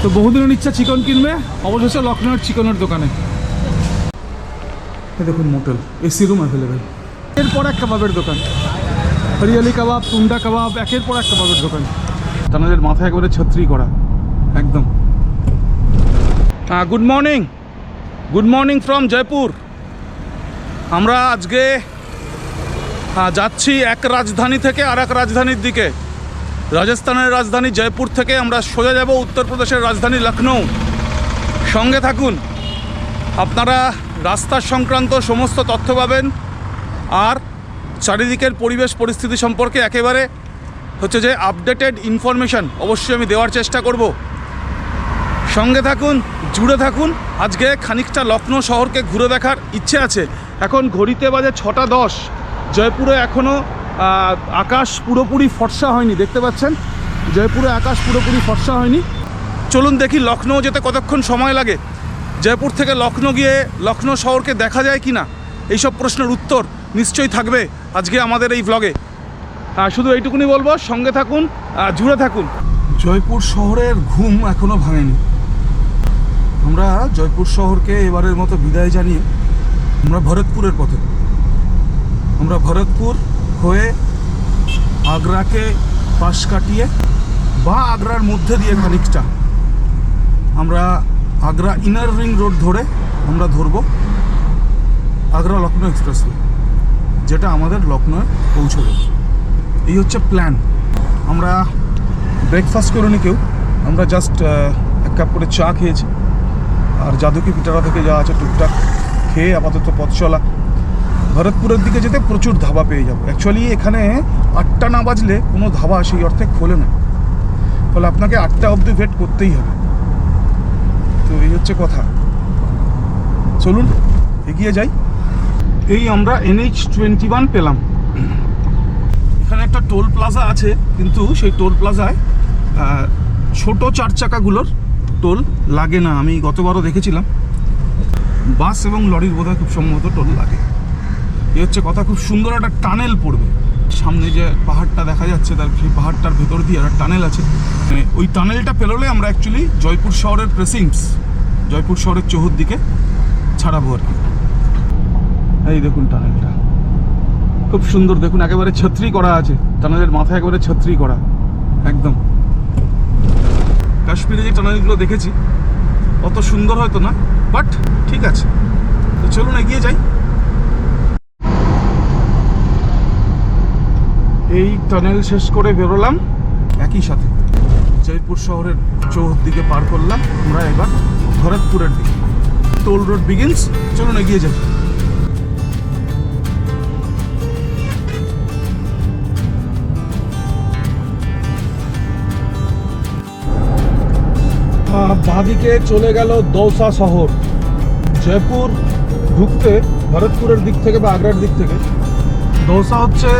তো বহুদিনের ইচ্ছা চিকেন কিনবে, অবশেষে লখনৌয়ের চিকেনের দোকানে। দেখুন মোটেল, এসি রুম অ্যাভেলেবেল। এরপর এক কাবাবের দোকান, হরিয়ালি কাবাব, টুন্ডা কাবাব, একের পর এক কাবাবের দোকান। তাদের মাথায় একেবারে ছত্রি করা একদম। Good morning, good morning from Jaipur. আমরা আজকে যাচ্ছি এক রাজধানী থেকে আর এক রাজধানীর দিকে। রাজস্থানের রাজধানী জয়পুর থেকে আমরা সোজা যাব উত্তরপ্রদেশের রাজধানী লখনৌ। সঙ্গে থাকুন, আপনারা রাস্তার সংক্রান্ত সমস্ত তথ্য পাবেন, আর চারিদিকের পরিবেশ পরিস্থিতি সম্পর্কে একেবারে হচ্ছে যে আপডেটেড ইনফরমেশান অবশ্যই আমি দেওয়ার চেষ্টা করব। সঙ্গে থাকুন, জুড়ে থাকুন। আজকে খানিকটা লখনৌ শহরকে ঘুরে দেখার ইচ্ছে আছে। এখন ঘড়িতে বাজে 6:10। জয়পুরে এখনও আকাশ পুরোপুরি ফর্সা হয়নি, দেখতে পাচ্ছেন জয়পুরে আকাশ পুরোপুরি ফর্সা হয়নি। চলুন দেখি লখনৌ যেতে কতক্ষণ সময় লাগে, জয়পুর থেকে লখনৌ গিয়ে লখনৌ শহরকে দেখা যায় কি না, এইসব প্রশ্নের উত্তর নিশ্চয়ই থাকবে আজকে আমাদের এই ভ্লগে। শুধু এইটুকুনি বলবো, সঙ্গে থাকুন, জুড়ে থাকুন। জয়পুর শহরের ঘুম এখনও ভাঙেনি। আমরা জয়পুর শহরকে এবারের মতো বিদায় জানিয়ে আমরা ভরতপুরের পথে। আমরা ভরতপুর হয়ে আগ্রাকে পাশ কাটিয়ে বা আগ্রার মধ্যে দিয়ে খানিকটা আমরা আগ্রা ইনার রিং রোড ধরে আমরা ধরব আগ্রা লখনৌ এক্সপ্রেসওয়ে, যেটা আমাদের লখনৌয়ে পৌঁছবে। এই হচ্ছে প্ল্যান। আমরা ব্রেকফাস্ট করিনি কেউ, আমরা জাস্ট এক কাপ করে চা খেয়েছি, আর যাদুকি পিটারা থেকে যা আছে টুকটাক খেয়ে আপাতত পথ চলা। ভরতপুরের দিকে যেতে প্রচুর ধাবা পেয়ে যাবো। অ্যাকচুয়ালি এখানে 8টা না বাজলে কোনো ধাবা সেই অর্থে খোলে না, ফলে আপনাকে 8টা অবধি ওয়েট করতেই হবে। তো এই হচ্ছে কথা। চলুন এগিয়ে যাই। এই আমরা NH-21 পেলাম। এখানে একটা টোল প্লাজা আছে, কিন্তু সেই টোল প্লাজায় ছোট 4 চাকাগুলোর টোল লাগে না। আমি গতবারও দেখেছিলাম, বাস এবং লরির বোধহয় খুব সম্ভবত টোল লাগে। এই হচ্ছে কথা। খুব সুন্দর একটা টানেল পড়বে সামনে, যে পাহাড়টা দেখা যাচ্ছে তার সেই পাহাড়টার ভেতর দিয়ে একটা টানেল আছে। ওই টানেলটা পেরোলে আমরা অ্যাকচুয়ালি জয়পুর শহরের প্রেসিংস, জয়পুর শহরের চৌহদ্দিকে ছাড়াবো আর কি। এই দেখুন টানেলটা খুব সুন্দর, দেখুন একেবারে ছত্রি করা আছে, টানেলের মাথায় একেবারে ছত্রি করা একদম। কাশ্মীরে যে টানেলগুলো দেখেছি অত সুন্দর হয়তো না, বাট ঠিক আছে। তো চলুন এগিয়ে যাই। এই টানেল শেষ করে বেরোলাম, একই সাথে জয়পুর শহরের চৌহদ্দিকে পার করলাম। আমরা এবার ভরতপুরের দিকে, টোল রোড বিগিনস। চলুন এগিয়ে যাই। বাঁদিকে চলে গেল দৌসা শহর। জয়পুর ঢুকতে ভরতপুরের দিক থেকে বা আগ্রার দিক থেকে দৌসা হচ্ছে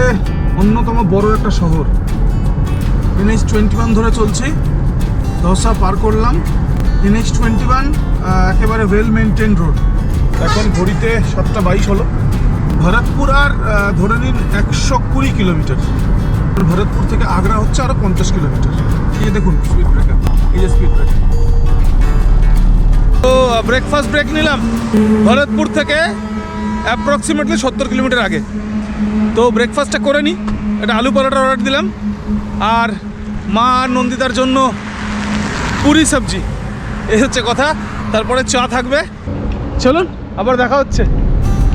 অন্যতম বড় একটা শহর। NH-21 ধরে চলছি, দৌসা পার করলাম। NH-21 একেবারে ওয়েল মেনটেন রোড। এখন ঘড়িতে 7:22 হলো। ভরতপুর আর ধরে নিন 120 কিলোমিটার। ভরতপুর থেকে আগ্রা হচ্ছে আরও 50 কিলোমিটার। এই দেখুন স্পিড ব্রেকার, এই যে স্পিড ব্রেকার। তো ব্রেকফাস্ট ব্রেক নিলাম ভরতপুর থেকে অ্যাপ্রক্সিমেটলি 70 কিলোমিটার আগে। তো ব্রেকফাস্টটা করে নিই, একটা আলু পরোটার অর্ডার দিলাম, আর মা নন্দিতার জন্য পুরি সবজি। এই হচ্ছে কথা। তারপরে চা থাকবে। চলুন আবার দেখা হচ্ছে।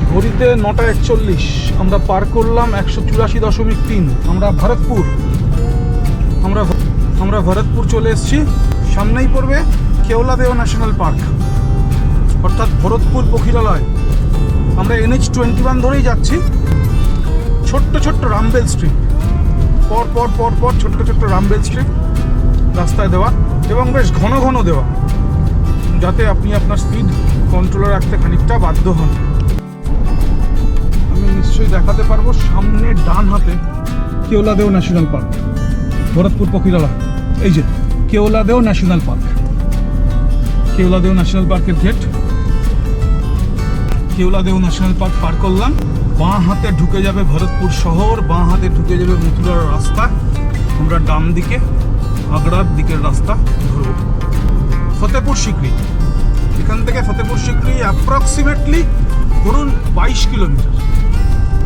ঘড়িতে 9:41। আমরা পার করলাম 184.3। আমরা ভরতপুর চলে এসেছি। সামনেই পড়বে কেওলাদেও ন্যাশনাল পার্ক, অর্থাৎ ভরতপুর পক্ষীরালয়। আমরা NH-21 ধরেই যাচ্ছি। ছোট্ট ছোট্ট রামবেল স্ট্রিট, পর পর পর পর ছোট্ট ছোট্ট রামবেল স্ট্রিট রাস্তায় দেওয়া, এবং বেশ ঘন ঘন দেওয়া, যাতে আপনি আপনার স্পিড কন্ট্রোলে রাখতে খানিকটা বাধ্য হন। আমি নিশ্চয়ই দেখাতে পারবো সামনে ডান হাতে কেওলাদেও ন্যাশনাল পার্ক, ভরতপুর পক্ষীরালয়। এই যে Keoladeo national park, Keoladeo national পার্কের গেট। কেওলাদেও ন্যাশনাল পার্ক পার করলাম। বাঁ হাতে ঢুকে যাবে ভরতপুর শহর, বাঁ হাতে ঢুকে যাবে মথুরার রাস্তা। আমরা ডান দিকে আগ্রার দিকের রাস্তা ধরব। ফতেপুর সিকরি। এখান থেকে ফতেপুর সিকরি অ্যাপ্রক্সিমেটলি ধরুন 22 কিলোমিটার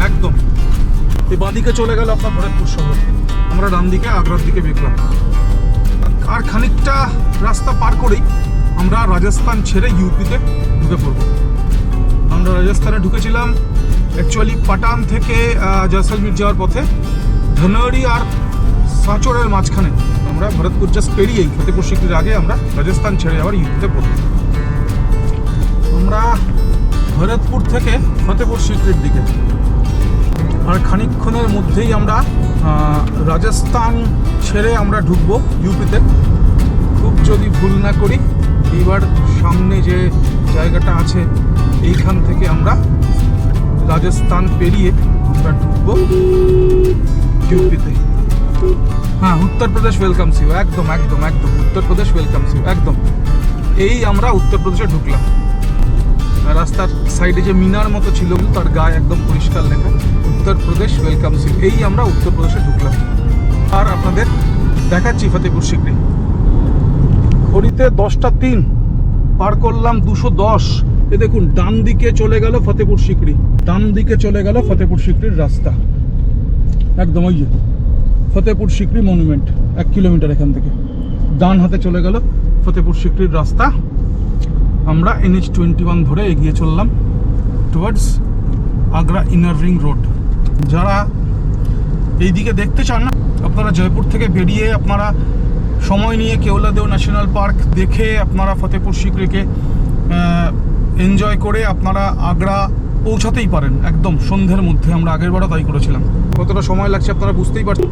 একদম। এই বাঁদিকে চলে গেল আপনার ভরতপুর শহর, আমরা ডান দিকে আগ্রার দিকে বেরলাম। আর খানিকটা রাস্তা পার করেই আমরা রাজস্থান ছেড়ে ইউপিতে ঢুকে পড়ব। আমরা রাজস্থানে ঢুকেছিলাম অ্যাকচুয়ালি পাটান থেকে জয়সলমীর যাওয়ার পথে, ধনোরি আর সাঁচরের মাঝখানে আমরা ভরতপুর জাস্ট পেরিয়েই ফতেপুর সিকরির আগে আমরা রাজস্থান ছেড়ে আবার ইউপিতে পড়ব। আমরা ভরতপুর থেকে ফতেপুর সিকরির দিকে, আর খানিকক্ষণের মধ্যেই আমরা রাজস্থান ছেড়ে আমরা ঢুকবো ইউপিতে। খুব যদি ভুল না করি এবার সামনে যে জায়গাটা আছে এইখান থেকে আমরা রাজস্থান পেরিয়ে আমরা ঢুকবো ইউপিতে। হ্যাঁ, উত্তরপ্রদেশ ওয়েলকামস ইউ, একদম একদম একদম উত্তরপ্রদেশ ওয়েলকামস ইউ, একদম। এই আমরা উত্তরপ্রদেশে ঢুকলাম। রাস্তার সাইডে যে মিনার মতো ছিল তার গায়ে একদম পরিষ্কার লেখা উত্তরপ্রদেশ ওয়েলকামস ইউ। এই আমরা উত্তরপ্রদেশে ঢুকলাম। আর আপনাদের দেখাচ্ছি ফতেপুর সিকরি। ঘড়িতে 10:03, পার করলাম 210। এ দেখুন ডান দিকে চলে গেল ফতেপুর সিকরি, ডান দিকে চলে গেল ফতেপুর সিকরির রাস্তা একদম। ওই যে ফতেপুর সিকরি মনুমেন্ট 1 কিলোমিটার এখান থেকে ডান হাতে চলে গেল ফতেপুর সিকরির রাস্তা। আমরা NH-21 ধরে এগিয়ে চললাম towards Agra inner ring road. যারা এই দিকে দেখতে চান না, আপনারা জয়পুর থেকে বেরিয়ে আপনারা সময় নিয়ে কেওলাদেও ন্যাশনাল পার্ক দেখে আপনারা ফতেপুর সিকরিকে এনজয় করে আপনারা আগ্রা পৌঁছাতেই পারেন একদম সন্ধ্যের মধ্যে। আমরা আগের বারও তাই করেছিলাম। কতটা সময় লাগছে আপনারা বুঝতেই পারছেন।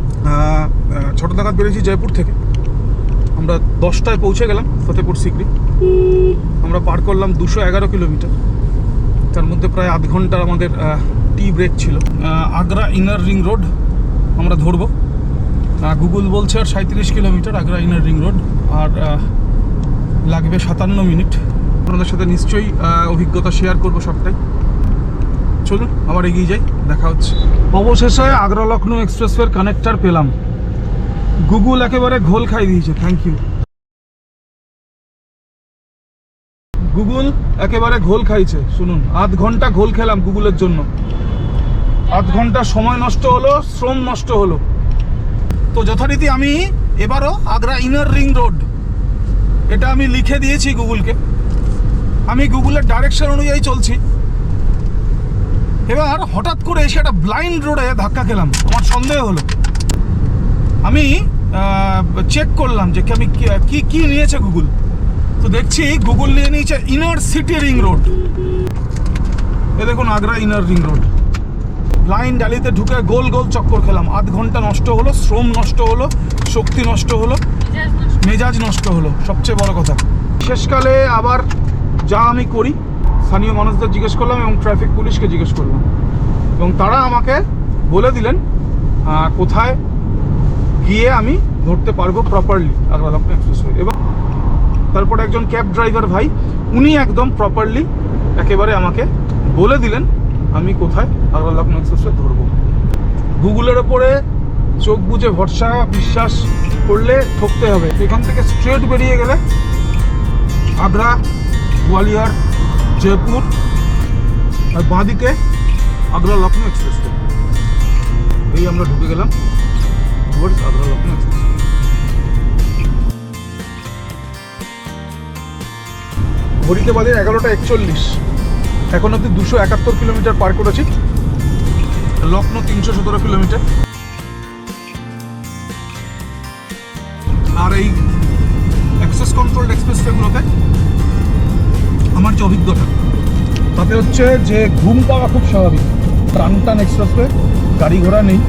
6টা নাগাদ বেরিয়েছি জয়পুর থেকে, আমরা 10টায় পৌঁছে গেলাম ফতেপুর সিকরি। আমরা পার করলাম 211 কিলোমিটার, তার মধ্যে প্রায় আধ ঘন্টার আমাদের টি ব্রেক ছিল। আগ্রা ইনার রিং রোড আমরা ধরবো। গুগল বলছে আর 37 kilometre Agra inner ring road, আর লাগবে 57 মিনিট। আপনাদের সাথে নিশ্চয়ই অভিজ্ঞতা শেয়ার করবো সবটাই। চলুন আবার এগিয়ে যাই, দেখা হচ্ছে। অবশেষে আগ্রা লখনৌ এক্সপ্রেসওয়ের কানেক্টার পেলাম। গুগল একেবারে ঘোল খাই দিয়েছে, থ্যাংক ইউ গুগল, একেবারে ঘোল খাইছে। শুনুন, আধ ঘন্টা ঘোল খেলাম গুগলের জন্য, আধ ঘন্টা সময় নষ্ট হলো, শ্রম নষ্ট হলো। তো যথারীতি আমি এবারও আগ্রা ইনার রিং রোড এটা আমি লিখে দিয়েছি গুগলকে। আমি গুগলের ডাইরেকশন অনুযায়ী চলছি। এবার হঠাৎ করে এসে একটা ব্লাইন্ড রোডে ধাক্কা খেলাম, আমার সন্দেহ হলো। আমি চেক করলাম যে আমি কি নিয়েছে গুগল। তো দেখছি গুগল নিয়ে নিয়েছে ইনার সিটি রিং রোড। এ দেখুন Agra inner ring road. Blind অ্যালিতে ঢুকে গোল গোল চক্কর খেলাম। আধ ঘন্টা নষ্ট হলো, শ্রম নষ্ট হলো, শক্তি নষ্ট হলো, মেজাজ নষ্ট হলো, সবচেয়ে বড় কথা। শেষকালে আবার যা আমি করি, স্থানীয় মানুষদের জিজ্ঞেস করলাম এবং ট্রাফিক পুলিশকে জিজ্ঞেস করলাম, এবং তারা আমাকে বলে দিলেন কোথায় গিয়ে আমি ধরতে পারবো প্রপারলি আগ্রা লখনৌ এক্সপ্রেসওয়ে। এবং তারপরে একজন ক্যাব ড্রাইভার ভাই, উনি একদম প্রপারলি একেবারে আমাকে বলে দিলেন আমি কোথায় আগ্রা লখনৌ এক্সপ্রেসওয়ে ধরবো। গুগলের ওপরে চোখ বুজে ভরসা বিশ্বাস করলে ঠকতে হবে। এখান থেকে স্ট্রেট বেরিয়ে গেলে আগ্রা, গোয়ালিয়র, জয়পুর, আর বাঁদিকে আগ্রা লখনৌ এক্সপ্রেসওয়ে। এই আমরা ঢুকে গেলাম টুয়ার্ডস আগ্রা লখনৌ এক্সপ্রেসওয়ে। ঘড়িতে বাজে 11:41। এখন অব্দি 271 কিলোমিটার পার করেছি। লখনৌ 317 কিলোমিটার। আর এই অ্যাক্সেস কন্ট্রোলড এক্সপ্রেসওয়েগুলোতে আমার যে অভিজ্ঞতা, তাতে হচ্ছে যে ঘুম পাওয়া খুব স্বাভাবিক। টান এক্সপ্রেসওয়ে, গাড়ি ঘোড়া নেই।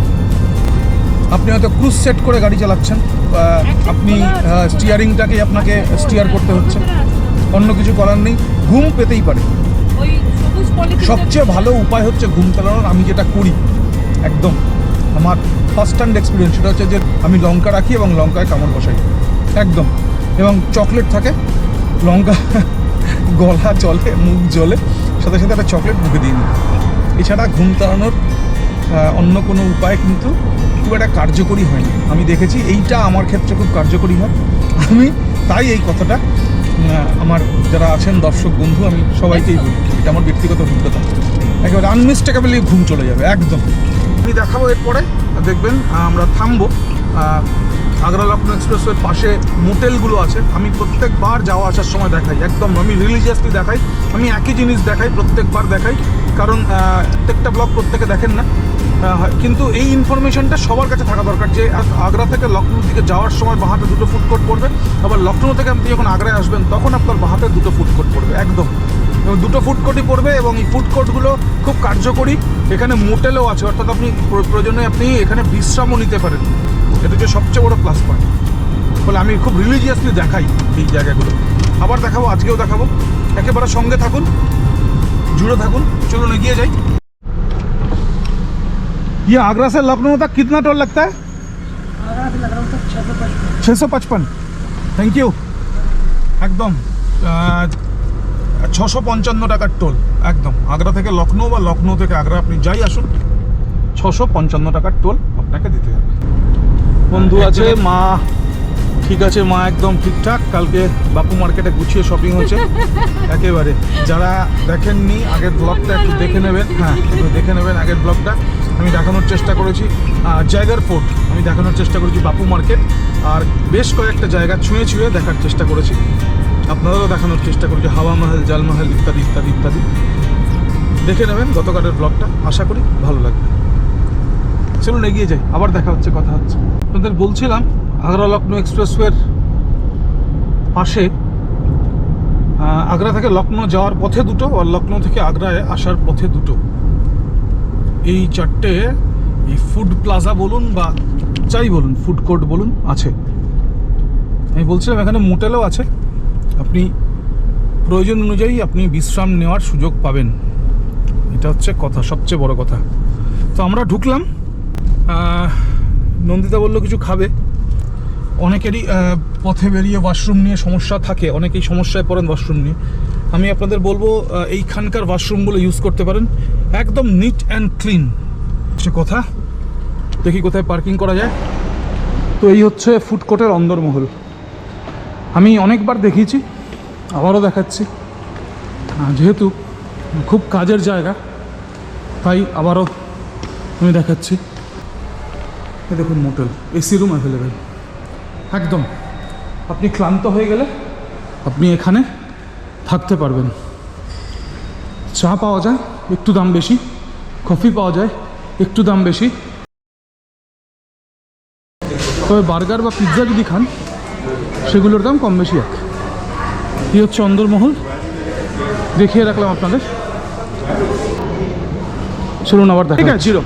আপনি হয়তো ক্রুজ সেট করে গাড়ি চালাচ্ছেন, আপনি স্টিয়ারিংটাকে আপনাকে স্টিয়ার করতে হচ্ছে, অন্য কিছু করার নেই। ঘুম পেতেই পারে। সবচেয়ে ভালো উপায় হচ্ছে ঘুম পেলানোর। আমি যেটা করি একদম আমার ফার্স্ট হ্যান্ড এক্সপিরিয়েন্স, সেটা হচ্ছে যে আমি লঙ্কা রাখি এবং লঙ্কায় কামড় বসাই একদম, এবং চকলেট থাকে, লঙ্কা গলা জলে, মুখ জলে, সাথে সাথে একটা চকলেট মুখে দিয়ে নিই। এছাড়া ঘুম তাড়ানোর অন্য কোনো উপায় কিন্তু খুব একটা কার্যকরী হয়নি। আমি দেখেছি এইটা আমার ক্ষেত্রে খুব কার্যকরী হয়। আমি তাই এই কথাটা আমার যারা আছেন দর্শক বন্ধু, আমি সবাইকেই বলি, এটা আমার ব্যক্তিগত অভিজ্ঞতা, একেবারে আনমিস্টেকেবলি ঘুম চলে যাবে একদম। আমি দেখাবো এরপরে, দেখবেন আমরা থামবো। আগ্রা লখনৌ এক্সপ্রেসওয়ের পাশে মোটেলগুলো আছে, আমি প্রত্যেকবার যাওয়া আসার সময় দেখাই, একদম আমি রিলিজিয়াসলি দেখাই, আমি একই জিনিস দেখাই, প্রত্যেকবার দেখাই, কারণ প্রত্যেকটা ব্লগ প্রত্যেকে দেখেন না, কিন্তু এই ইনফরমেশনটা সবার কাছে থাকা দরকার যে আগ্রা থেকে লখনৌর দিকে যাওয়ার সময় বাঁ হাতে দুটো ফুড কোর্ট পড়বে, আবার লখনৌ থেকে আপনি যখন আগ্রায় আসবেন তখন আপনার বাঁ হাতে দুটো ফুড কোর্ট পড়বে একদম, এবং দুটো ফুড কোর্টই পড়বে, এবং এই ফুড কোর্টগুলো খুব কার্যকরী। এখানে মোটেলও আছে, অর্থাৎ আপনি প্রয়োজনে আপনি এখানে বিশ্রামও নিতে পারেন, এটা হচ্ছে সবচেয়ে বড় প্লাস পয়েন্ট। ফলে আমি খুব রিলিজিয়াসলি দেখাই এই জায়গাগুলো, আবার দেখাবো, আজকেও দেখাবো, একেবারে সঙ্গে থাকুন, जुड़े থাকুন। चलो एगिए जाए। ये आगरा से लखनऊ तक कितना टोल लगता है? 655। Thank you. एकदम 655 টাকার টোল একদম, আগ্রা থেকে লখনৌ বা লখনৌ থেকে আগ্রা আপনি যাই আসুন 655 টাকার টোল আপনাকে দিতে হবে। বন্ধু আছে, মা ঠিক আছে, মা একদম ঠিকঠাক, কালকে বাপু মার্কেটে গুছিয়ে শপিং হয়েছে একেবারে। যারা দেখেননি আগের ব্লগটা একটু দেখে নেবেন, হ্যাঁ একটু দেখে নেবেন আগের ব্লগটা, আমি দেখানোর চেষ্টা করেছি জায়গার ফোর্ট, আমি দেখানোর চেষ্টা করেছি বাপু মার্কেট, আর বেশ কয়েকটা জায়গা ছুঁয়ে ছুঁয়ে দেখার চেষ্টা করেছি, আপনাদেরও দেখানোর চেষ্টা করেছি, হাওয়া মহল, জালমহল ইত্যাদি ইত্যাদি ইত্যাদি। দেখে নেবেন গতকালের ব্লগটা, আশা করি ভালো লাগবে। চলুন এগিয়ে যাই, আবার দেখা হচ্ছে, কথা হচ্ছে। আপনাদের বলছিলাম আগ্রা লখনৌ এক্সপ্রেসওয়ের পাশে আগ্রা থেকে লখনৌ যাওয়ার পথে দুটো, আর লখনৌ থেকে আগ্রায় আসার পথে দুটো, এই চারটে এই ফুড প্লাজা বলুন বা যাই বলুন, ফুড কোর্ট বলুন আছে। আমি বলছিলাম এখানে মোটেলও আছে, আপনি প্রয়োজন অনুযায়ী আপনি বিশ্রাম নেওয়ার সুযোগ পাবেন, এটা হচ্ছে কথা, সবচেয়ে বড় কথা। তো আমরা ঢুকলাম, নন্দিতা বললো কিছু খাবে, অনেকেরই পথে বেরিয়ে ওয়াশরুম নিয়ে সমস্যা থাকে, অনেকেই সমস্যায় পড়েন ওয়াশরুম নিয়ে। আমি আপনাদের বলবো এইখানকার ওয়াশরুমগুলো ইউজ করতে পারেন, একদম নিট অ্যান্ড ক্লিন, সে কথা। দেখি কোথায় পার্কিং করা যায়। তো এই হচ্ছে ফুড কোর্টের অন্দরমহল, আমি অনেকবার দেখিয়েছি, আবারও দেখাচ্ছি, যেহেতু খুব কাজের জায়গা তাই আবারও আমি দেখাচ্ছি। এই দেখুন মোটেল, এসি রুম অ্যাভেলেবেল একদম, আপনি ক্লান্ত হয়ে গেলে আপনি এখানে থাকতে পারবেন। চা পাওয়া যায় একটু দাম বেশি, কফি পাওয়া যায় একটু দাম বেশি, তবে বার্গার বা পিৎজা যদি খান সেগুলোর দাম কম বেশি এক। এই হচ্ছে অন্দরমহল, দেখিয়ে রাখলাম আপনাদের। চলুন আবার দেখা। ঠিক আছে, জিরো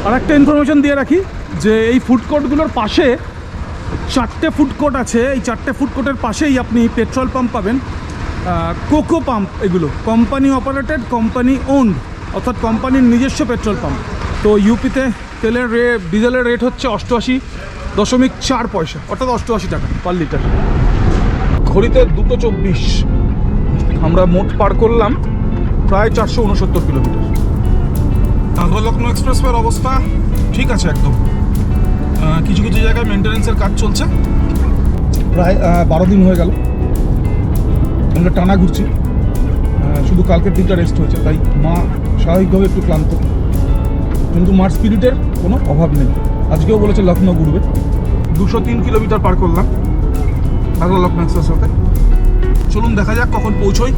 আর একটা ইনফরমেশন দিয়ে রাখি যে এই ফুড কোর্টগুলোর পাশে 4টে ফুড কোর্ট আছে, এই 4টে ফুড কোর্টের পাশেই আপনি পেট্রোল পাম্প পাবেন, কোকো পাম্প, এগুলো কোম্পানি অপারেটেড, কোম্পানি ওন্ড, অর্থাৎ কোম্পানির নিজস্ব পেট্রোল পাম্প। তো ইউপিতে তেলের ডিজেলের রেট হচ্ছে 88.4 পয়সা, অর্থাৎ 88 টাকা পার লিটার। ঘড়িতে 2:24, আমরা মোট পার করলাম প্রায় 469 কিলোমিটার। আগ্রা লখনৌ এক্সপ্রেসওয়ের অবস্থা ঠিক আছে একদম, কিছু কিছু জায়গায় মেনটেন্যান্সের কাজ চলছে, প্রায় 12 দিন হয়ে গেল আমরা টানা ঘুরছি, শুধু কালকের দিনটা রেস্ট হয়েছে, তাই মা স্বাভাবিকভাবে একটু ক্লান্ত, কিন্তু মার স্পিরিটের কোনো অভাব নেই। আজকেও বলেছে লখনৌ ঘুরবে। 203 কিলোমিটার পার করলাম আগ্রা লখনৌ এক্সপ্রেসওয়েতে। চলুন দেখা যাক কখন পৌঁছোই,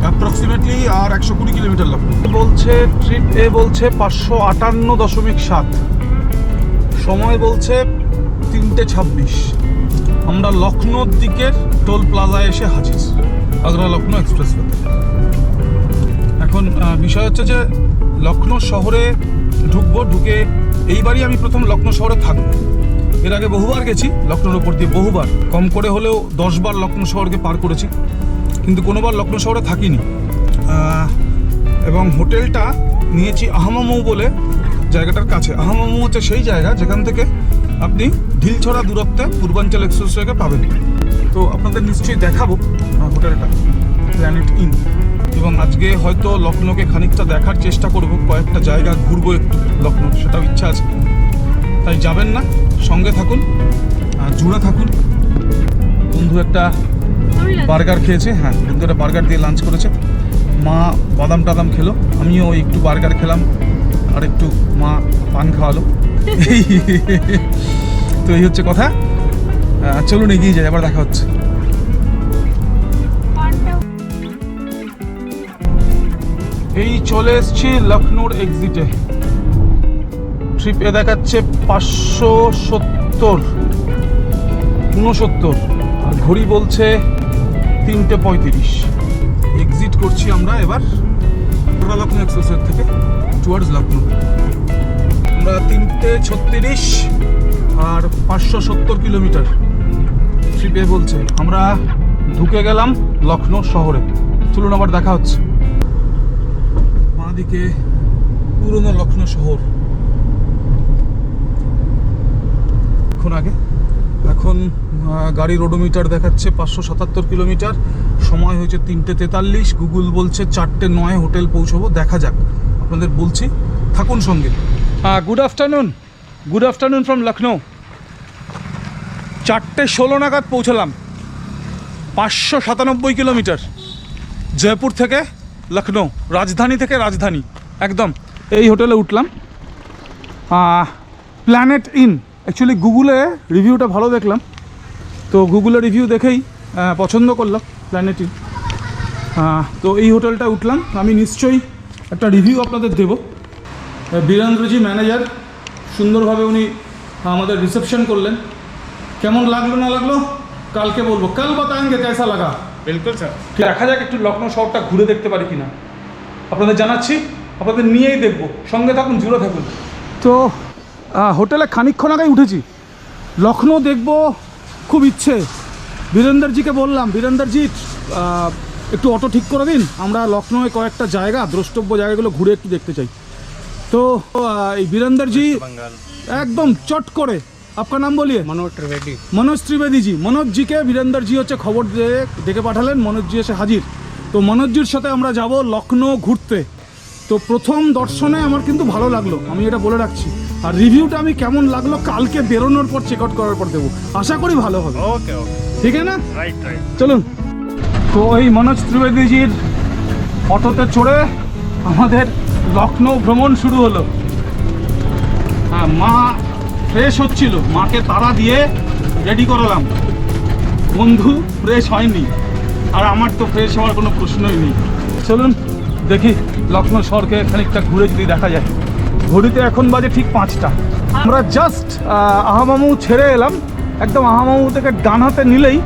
অ্যাপ্রক্সিমেটলি আর 120 কিলোমিটার লাগবে বলছে। ট্রিপ এ বলছে 558.7, সময় বলছে 3:26। আমরা লখনৌর দিকের টোল প্লাজায় এসে হাজির আগ্রা লখনৌ এক্সপ্রেসওয়েতে। এখন বিষয় হচ্ছে যে লখনৌ শহরে ঢুকবো, ঢুকে এইবারই আমি প্রথম লখনৌ শহরে থাকবো। এর আগে বহুবার গেছি লখনৌর ওপর দিয়ে, বহুবার, কম করে হলেও 10 বার লখনৌ শহরকে পার করেছি, কিন্তু কোনোবার লখনৌ শহরে থাকিনি। এবং হোটেলটা নিয়েছি আহমামৌ বলে জায়গাটার কাছে। আহমামৌ হচ্ছে সেই জায়গা যেখান থেকে আপনি ঢিলছড়া দূরত্বে পূর্বাঞ্চল এক্সপ্রেসওয়েকে পাবেন। তো আপনাদের নিশ্চয়ই দেখাবো হোটেলটা, প্ল্যানেট ইন। এবং আজকে হয়তো লখনৌকে খানিকটা দেখার চেষ্টা করব, কয়েকটা জায়গা ঘুরবো একটু লখনৌ, সেটাও ইচ্ছা আছে। তাই যাবেন না, সঙ্গে থাকুন, জুড়ে থাকুন। বন্ধু একটা বার্গার খেয়েছে, হ্যাঁ বন্ধুরা বার্গার দিয়ে লাঞ্চ করেছে। মা বাদাম টাদাম খেলো, আমিও একটু বার্গার খেলাম আর একটু মা পান খাওয়ালো। তো এই হচ্ছে কথা। চলুন এগিয়ে যাই, আবার দেখা হচ্ছে। এই চলে এসছি লখনৌর এক্সিটে। ট্রিপে দেখাচ্ছে 569, আর ঘড়ি বলছে 3:35। এক্সিট করছি আমরা এবার লখনৌ এক্সপ্রেসওয়ে থেকে টুয়ার্ডস লখনৌ। আমরা 3:36 আর 570 কিলোমিটার ট্রিপে বলছে। আমরা ঢুকে গেলাম লখনৌ শহরে। চলুন আবার দেখা হচ্ছে। বাঁদিকে পুরনো লখনৌ শহর। আগে এখন গাড়ির ওডোমিটার দেখাচ্ছে 577 কিলোমিটার, সময় হয়েছে 3:43। গুগল বলছে 4:09 হোটেল পৌঁছবো। দেখা যাক, আপনাদের বলছি, থাকুন সঙ্গে। Good afternoon from Lucknow. 4:16 নাগাদ পৌঁছলাম। 597 কিলোমিটার জয়পুর থেকে লখনৌ, রাজধানী থেকে রাজধানী একদম। এই হোটেলে উঠলাম, প্ল্যানেট ইন। অ্যাকচুয়ালি গুগলে রিভিউটা ভালো দেখলাম, তো গুগলে রিভিউ দেখেই পছন্দ করলাম প্ল্যানেট ইন। তো এই হোটেলটা উঠলাম। আমি নিশ্চয়ই একটা রিভিউ আপনাদের দেব। বীরেন্দ্রজি ম্যানেজার, সুন্দরভাবে উনি আমাদের রিসেপশন করলেন। কেমন লাগলো না লাগলো কালকে বলবো, কাল বাতায়েঙ্গে কেসা লাগা। बिल्कुल सर। দেখা যাক একটু লখনৌ শহরটা ঘুরে দেখতে পারি কিনা, আপনাদের জানাচ্ছি, আপনাদের নিয়েই দেখব। সঙ্গে থাকুন, জুড়ে থাকুন। তো হোটেলে খানিকক্ষণ আগেই উঠেছি। লখনৌ দেখব খুব ইচ্ছে। বীরেন্দ্রজিকে বললাম, বীরেন্দ্রজি একটু অটো ঠিক করে দিন, আমরা লখনৌয়ে কয়েকটা জায়গা, দ্রষ্টব্য জায়গাগুলো ঘুরে একটু দেখতে চাই। তো এই বীরেন্দ্রজি একদম চট করে, আপনার নাম বলিয়ে? मनोज त्रिवेदी जी। मनोज जी के वीरेंद्र जी হচ্ছে খবর দিয়ে ডেকে পাঠালেন। मनोज जी এসে হাজির। তো मनोज জির সাথে আমরা যাব লখনৌ ঘুরতে। তো প্রথম দর্শনে আমার কিন্তু ভালো লাগলো, আমি এটা বলে রাখছি। আর রিভিউটা আমি কেমন লাগলো কালকে বেরোনোর পর চেক আউট করার পর দেবো। আশা করি ভালো হবে। ओके ओके ঠিক আছে না? Right right. চলুন। তো এই मनोज त्रिवेदी জির অটোতে চড়ে আমাদের লখনৌ ভ্রমণ শুরু হলো। হ্যাঁ, মা ফ্রেশ হচ্ছিল, মাকে তাড়া দিয়ে রেডি করালাম। বন্ধু ফ্রেশ হয়নি, আর আমার তো ফ্রেশ হওয়ার কোনো প্রশ্নই নেই। চলুন দেখি লখনৌ শহরকে খানিকটা ঘুরে যদি দেখা যায়। ঘড়িতে এখন বাজে ঠিক 5টা। আমরা জাস্ট আহামামু ছেড়ে এলাম। একদম আহামামু থেকে ডান হাতে নিলেই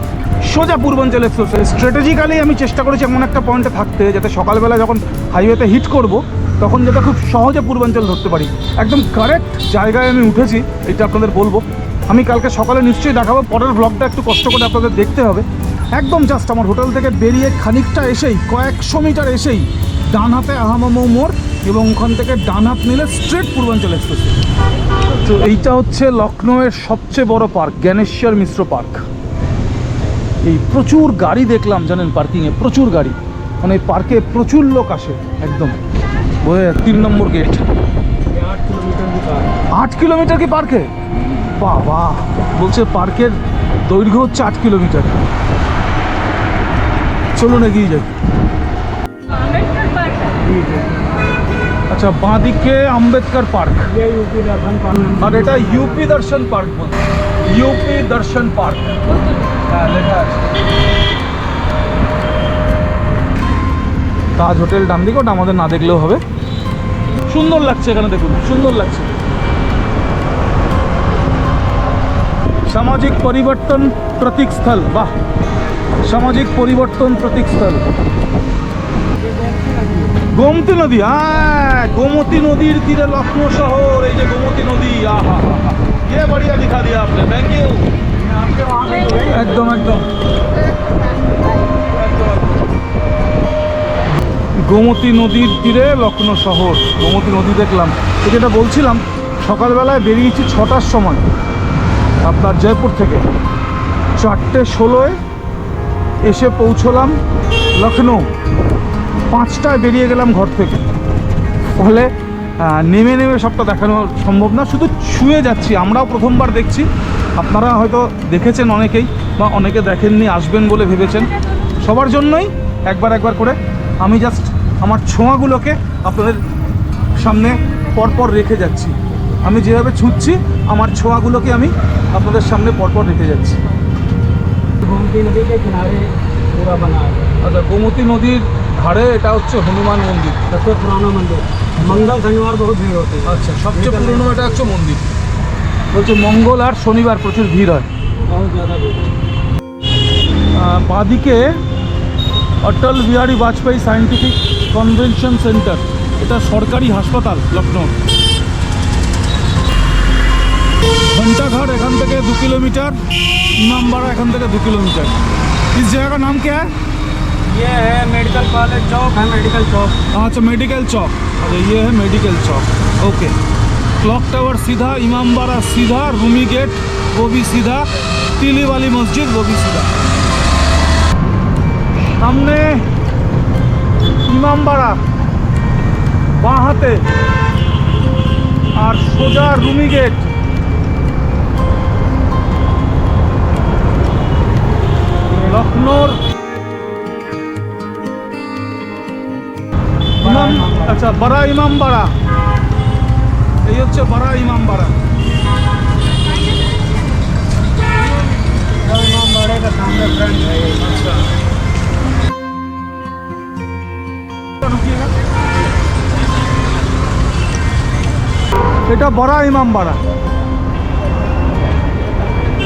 সোজা পূর্বাঞ্চল এক্সপ্রেস। স্ট্র্যাটেজিক্যালি আমি চেষ্টা করেছি এমন একটা পয়েন্টে থাকতে, যাতে সকালবেলা যখন হাইওয়েতে হিট করব তখন যাতে খুব সহজে পূর্বাঞ্চল ধরতে পারি। একদম কারেক্ট জায়গায় আমি উঠেছি, এটা আপনাদের বলবো। আমি কালকে সকালে নিশ্চয়ই দেখাবো, পরের ব্লগটা একটু কষ্ট করে আপনাদের দেখতে হবে। একদম জাস্ট আমার হোটেল থেকে বেরিয়ে খানিকটা এসেই, কয়েকশো মিটার এসেই ডান হাতে আহামামু মোড়, এবং ওখান থেকে ডান হাত নিলে স্ট্রেট পূর্বাঞ্চল এক্সপ্রেস। তো এইটা হচ্ছে লখনৌয়ের সবচেয়ে বড় পার্ক, জ্ঞানেশ্বর মিশ্র পার্ক। এই প্রচুর গাড়ি দেখলাম জানেন পার্কিংয়ে, প্রচুর গাড়ি, মানে এই পার্কে প্রচুর লোক আসে। একদম 3 নম্বর গেট। 8 কিলোমিটার কি পার্কে? বাবা, বলছে পার্কের দৈর্ঘ্য হচ্ছে 8 কিলোমিটার। চলুন এগিয়ে যাই। আচ্ছা, বাঁদিকে আম্বেদকর পার্ক, আর এটা ইউপি দর্শন পার্ক বলছে। ইউপি দর্শন পার্ক, হ্যাঁ লেখা আছে। তাজ হোটেল ডান দিকে, ওটা আমাদের না দেখলেও হবে। সুন্দর লাগছে এখানে, দেখুন সুন্দর লাগছে। সামাজিক পরিবর্তন প্রতীক স্থল, বাহ, সামাজিক পরিবর্তন প্রতীক স্থল। গোমতী নদী, হ্যাঁ গোমতী নদীর তীরে লখনৌ শহর। এই যে গোমতী নদী, আহা কে বড়িয়া দিখা দিয়া আপনি, থ্যাংক ইউ। একদম একদম গোমতী নদীর তীরে লখনৌ শহর। গোমতী নদী দেখলাম। এই যেটা বলছিলাম, সকালবেলায় বেরিয়েছি 6টার সময় আপনার জয়পুর থেকে। 4:16 এসে পৌঁছলাম লখনৌ। 5টায় বেরিয়ে গেলাম ঘর থেকে। ফলে নেমে নেমে সবটা দেখানো সম্ভব না, শুধু ছুঁয়ে যাচ্ছি। আমরাও প্রথমবার দেখছি, আপনারা হয়তো দেখেছেন অনেকেই, বা অনেকে দেখেননি, আসবেন বলে ভেবেছেন। সবার জন্যই একবার একবার করে আমি জাস্ট আমার ছোঁয়াগুলোকে আপনাদের সামনে পরপর রেখে যাচ্ছি। আমি যেভাবে ছুঁচ্ছি আমার ছোঁয়াগুলোকে আমি আপনাদের সামনে পরপর রেখে যাচ্ছি। गोमती नदी के किनारे पूरा बना है। আচ্ছা, গোমতী নদীর ধারে এটা হচ্ছে হনুমান মন্দির। सबसे पुराना मंदिर, मंगल शनिवार बहुत भीड़ होती है। আচ্ছা, সবচেয়ে পুরনো এটা হচ্ছে মন্দির। বলছে মঙ্গল আর শনিবার প্রচুর ভিড় হয়। बहुत ज़्यादा भीड़। বাঁদিকে Atal Bihari Vajpayee scientific convention centre, এটা সরকারি হাসপাতাল লখনৌ। ঘंटाघर এখান থেকে 2 किलोमीटर, इमामबाड़ा এখান থেকে 2 किलोमीटर। इस जगह का नाम क्या है? ये है मेडिकल कॉलेज चौक है, मेडिकल चौक। अच्छा, मेडिकल चौक। अरे ये है मेडिकल चौक। ओके। क्लॉक टावर सीधा, इमामबाड़ा सीधा, रूमी गेट वो भी सीधा, तीली वाली मस्जिद वो भी सीधा। सामने इमामबाड़ा बाँ हाथे और सोजा रूमी गेट। लखनौर ইমাম, আচ্ছা বড়া ইমামবাড়া, এই হচ্ছে বড়া ইমামবাড়া। इमामबाड़े का सामने फ्रंट है ये। আচ্ছা, এটা বড়া ইমামবাড়া।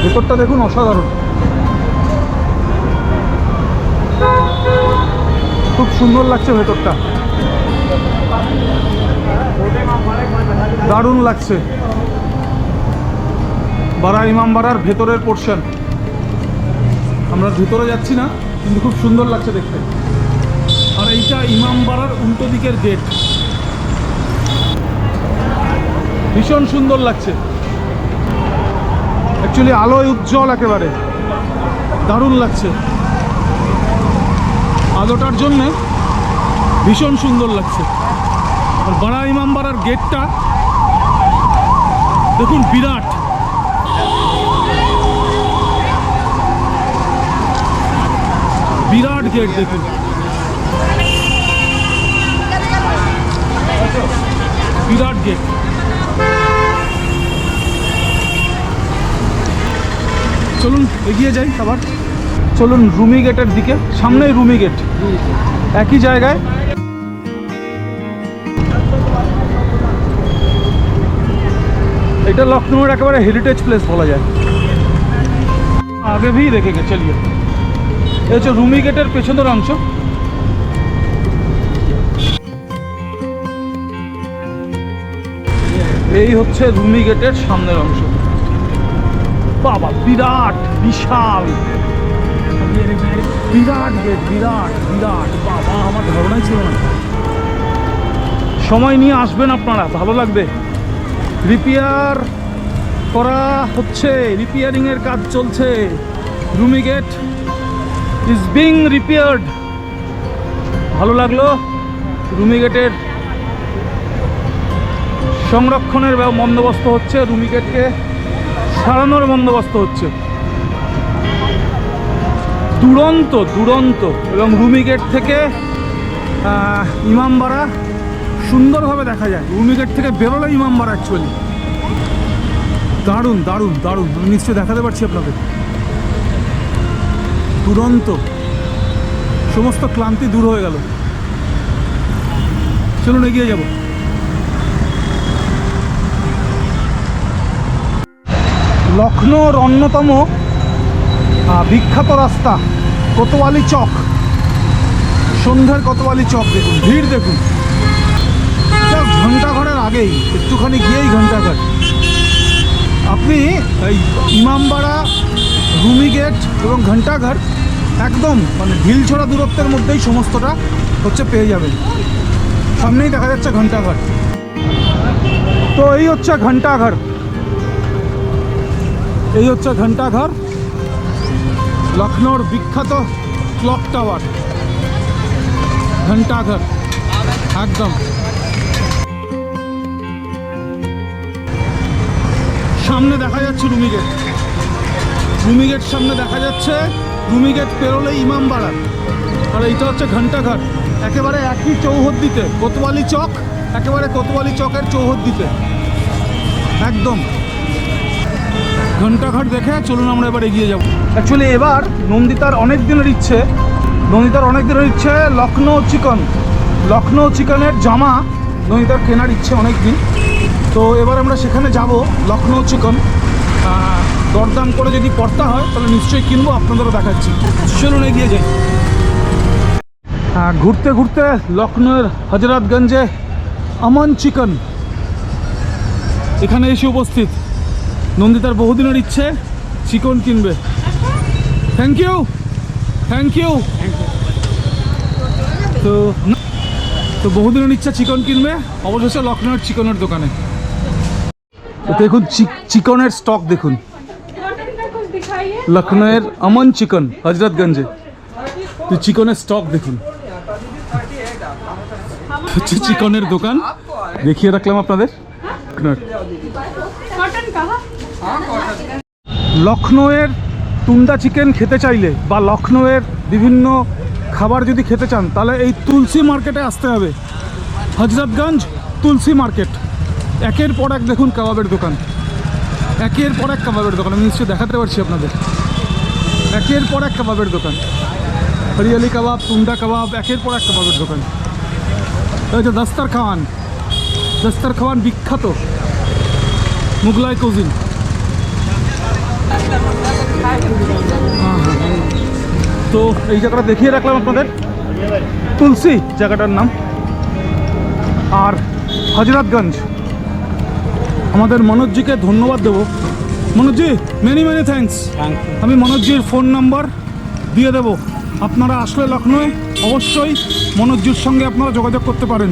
ভেতরটা দেখুন, অসাধারণ, খুব সুন্দর লাগছে ভেতরটা, দারুণ লাগছে। বড়া ইমামবাড়ার ভেতরের পোর্শন, আমরা ভিতরে যাচ্ছি না কিন্তু খুব সুন্দর লাগছে দেখতে। আর এইটা ইমামবাড়ার উল্টো দিকের গেট, ভীষণ সুন্দর লাগছে। অ্যাকচুয়ালি আলোয় উজ্জ্বল, একেবারে দারুণ লাগছে। আলোটার জন্যে ভীষণ সুন্দর লাগছে। আর বড়া ইমামবাড়ার গেটটা দেখুন, বিরাট, বিরাট গেট দেখুন। বিরাট গেট। চলুন এগিয়ে যাই আবার। চলুন রুমি গেটের দিকে, সামনেই রুমি গেট, একই জায়গায়। এটা লখনৌর একেবারে হেরিটেজ প্লেস বলা যায়, আগে भी देखेंगे। चलिए, এই হচ্ছে রুমি গেটের পেছনের অংশ। এই হচ্ছে রুমি গেটের সামনের অংশ। বাবা, বিরাট, বিশাল, বিরাট গেট, বিরাট বিরাট। বাবা, আমার ধারণাই ছিল না। সময় নিয়ে আসবেন আপনারা, ভালো লাগবে। রিপেয়ার করা হচ্ছে, রিপেয়ারিংয়ের কাজ চলছে। Rumi gate is being repaired. ভালো লাগলো। রুমি গেটের সংরক্ষণের বন্দোবস্ত হচ্ছে, রুমি গেটকে সারানোর বন্দোবস্ত হচ্ছে। দুরন্ত দুরন্ত। এবং রুমি গেট থেকে ইমামবাড়া সুন্দরভাবে দেখা যায়। রুমি গেট থেকে বেরোলে ইমামবাড়া অ্যাকচুয়ালি দারুণ দারুণ দারুণ। আমি নিশ্চয়ই দেখাতে পারছি আপনাদের। দুরন্ত, সমস্ত ক্লান্তি দূর হয়ে গেল। চলুন এগিয়ে যাব। লখনৌর অন্যতম বিখ্যাত রাস্তা কোতোয়ালি চক, সন্ধ্যার কোতোয়ালি চক দেখুন, ভিড় দেখুন। ঘন্টাঘরের আগেই, একটুখানি গিয়েই ঘন্টাঘর। আপনি এই ইমামবাড়া, রুমি গেট এবং ঘন্টাঘর একদম মানে ঢিল ছোড়া দূরত্বের মধ্যেই সমস্তটা হচ্ছে পেয়ে যাবেন। সামনেই দেখা যাচ্ছে ঘন্টাঘর। তো এই হচ্ছে ঘন্টাঘর, এই হচ্ছে ঘন্টাঘর, লখনৌর বিখ্যাত ক্লক টাওয়ার ঘন্টাঘর একদম। সামনে দেখা যাচ্ছে রুমি গেট, রুমি গেট সামনে দেখা যাচ্ছে। রুমি গেট পেরোলেই ইমামবাড়া, আর এইটা হচ্ছে ঘন্টাঘাট, একেবারে একই চৌহদ্দিতে, কোতোয়ালি চক, একেবারে কোতোয়ালি চকের চৌহদ্দিতে একদম। ঘন্টাঘাট দেখে চলুন আমরা এবার এগিয়ে যাব। অ্যাকচুয়ালি এবার নন্দিতার অনেক দিনের ইচ্ছে, লখনৌ চিকেনের জামা নন্দিতার কেনার ইচ্ছে অনেক দিন। তো এবার আমরা সেখানে যাব, লখনৌ চিকেন। দরদাম করে যদি পড়তা হয় তাহলে নিশ্চয়ই কিনবো, আপনাদেরও দেখাচ্ছি। চলুন এগিয়ে যাই। ঘুরতে ঘুরতে লখনৌয়ের হজরতগঞ্জে আমান চিকেন এখানে এসে উপস্থিত। নন্দিতার বহুদিনের ইচ্ছে চিকেন কিনবে। Thank you. তো বহুদিনের ইচ্ছা চিকেন কিনবে, অবশেষে লখনৌয়ের চিকেনের দোকানে। দেখুন চিকেনের স্টক দেখুন, লখনৌয়ের আমান চিকেন হজরতগঞ্জে। তো চিকেনের স্টক দেখুন, হচ্ছে চিকেনের দোকান, দেখিয়ে রাখলাম আপনাদের। লখনৌয়ের তুন্ডা চিকেন খেতে চাইলে বা লখনৌয়ের বিভিন্ন খাবার যদি খেতে চান তাহলে এই তুলসী মার্কেটে আসতে হবে। হজরতগঞ্জ তুলসী মার্কেট, একের পর এক দেখুন কাবাবের দোকান, একের পর এক কাবাবের দোকান। আমি নিশ্চয়ই দেখাতে পারছি আপনাদের, একের পর এক কাবাবের দোকান, হরিয়ালি কাবাব, তুন্ডা কাবাব, একের পর এক কাবাবের দোকান। এই যে দস্তরখান বিখ্যাত মুঘলাই কুজিন। তো এই জায়গাটা দেখিয়ে রাখলাম আপনাদের, তুলসী জায়গাটার নাম। আর হজরতগঞ্জ, আমাদের মনোজজিকে ধন্যবাদ দেবো। মনোজজি, মেনি থ্যাঙ্কস। আমি মনোজজির ফোন নাম্বার দিয়ে দেবো, আপনারা আসলে লখনৌয়ে অবশ্যই মনোজজির সঙ্গে আপনারা যোগাযোগ করতে পারেন।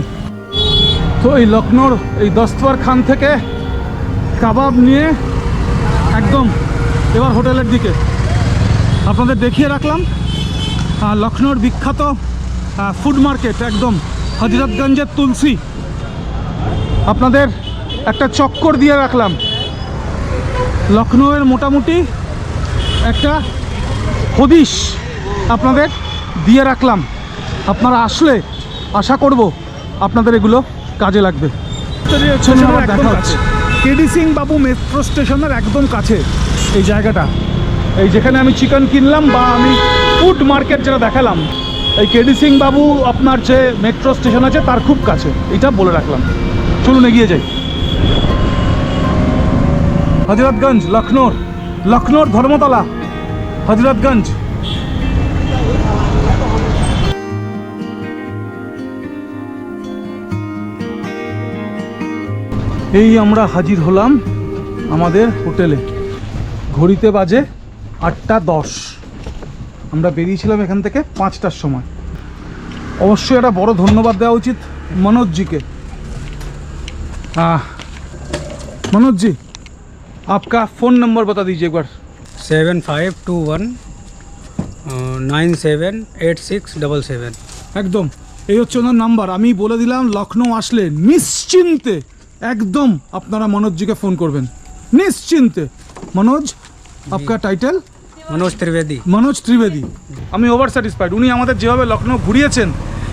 তো এই লখনৌর এই দস্তরখান থেকে কাবাব নিয়ে একদম এবার হোটেলের দিকে আপনাদের দেখিয়ে রাখলাম। লখনৌর বিখ্যাত ফুড মার্কেট একদম হজরতগঞ্জের তুলসী, আপনাদের একটা চক্কর দিয়ে রাখলাম। লখনৌয়ের মোটামুটি একটা হদিশ আপনাদের দিয়ে রাখলাম। আপনারা আসলে আশা করব আপনাদের এগুলো কাজে লাগবে। দেখা হচ্ছে কেডি সিং বাবু মেট্রো স্টেশনের একদম কাছে এই জায়গাটা, এই যেখানে আমি চিকেন কিনলাম বা আমি ফুড মার্কেট যেটা দেখালাম, এই কেডি সিং বাবু আপনার যে মেট্রো স্টেশন আছে তার খুব কাছে, এটা বলে রাখলাম। চলুন এগিয়ে যাই। হজরতগঞ্জ লখনৌর ধর্মতলা হজরতগঞ্জ। এই আমরা হাজির হলাম আমাদের হোটেলে, ঘড়িতে বাজে 8:10। আমরা বেরিয়েছিলাম এখান থেকে 5টার সময়। অবশ্যই একটা বড় ধন্যবাদ দেওয়া উচিত मनोज जी आपका फ़ोन नंबर बता दीजिए एक बार। 7521978677 একদম এই হচ্ছে ওনার নাম্বার। আমি বলে দিলাম লখনৌ আসলে নিশ্চিন্তে একদম আপনারা मनोज जी के फ़ोन করবেন নিশ্চিন্তে। मनोज आपका टाइटल? मनोज त्रिवेदी। আমি ওভার স্যাটিসফাইড। উনি আমাদের যেভাবে লখনৌ ঘুরিয়েছেন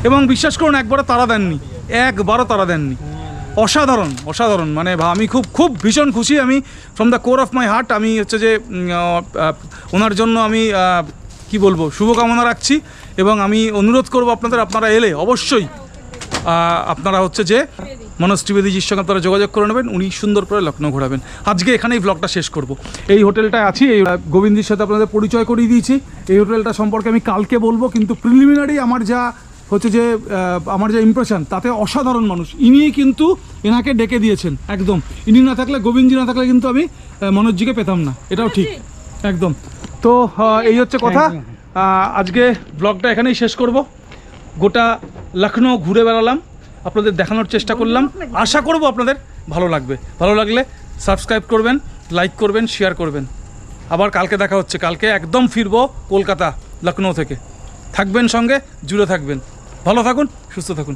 এবং বিশ্বাস করুন একবারও তাড়া দেননি, একবারও তাড়া দেননি। অসাধারণ অসাধারণ, মানে আমি খুব ভীষণ খুশি। আমি from the core of my heart আমি হচ্ছে যে ওনার জন্য আমি কি বলবো শুভকামনা রাখছি এবং আমি অনুরোধ করব আপনারা এলে অবশ্যই আপনারা হচ্ছে যে मनोज त्रिवेदीজির সঙ্গে আপনারা যোগাযোগ করে নেবেন, উনি সুন্দর করে লখনৌ ঘোরাবেন। আজকে এখানেই ব্লগটা শেষ করব। এই হোটেলটায় আছি, এই গোবিন্দির সাথে আপনাদের পরিচয় করিয়ে দিয়েছি। এই হোটেলটা সম্পর্কে আমি কালকে বলবো, কিন্তু প্রিলিমিনারি আমার যা হচ্ছে যে আমার যে ইমপ্রেশন তাতে অসাধারণ মানুষ। ইনিই কিন্তু এনাকে ডেকে দিয়েছেন একদম। ইনি না থাকলে, গোবিন্দজি না থাকলে কিন্তু আমি मनोजজিকে পেতাম না, এটাও ঠিক একদম। তো এই হচ্ছে কথা। আজকে ব্লগটা এখানেই শেষ করব। গোটা লখনৌ ঘুরে বেড়ালাম, আপনাদের দেখানোর চেষ্টা করলাম। আশা করব আপনাদের ভালো লাগবে। ভালো লাগলে সাবস্ক্রাইব করবেন, লাইক করবেন, শেয়ার করবেন। আবার কালকে দেখা হচ্ছে। কালকে একদম ফিরবো কলকাতা লখনৌ থেকে। থাকবেন সঙ্গে, জুড়ে থাকবেন। ভালো থাকুন, সুস্থ থাকুন।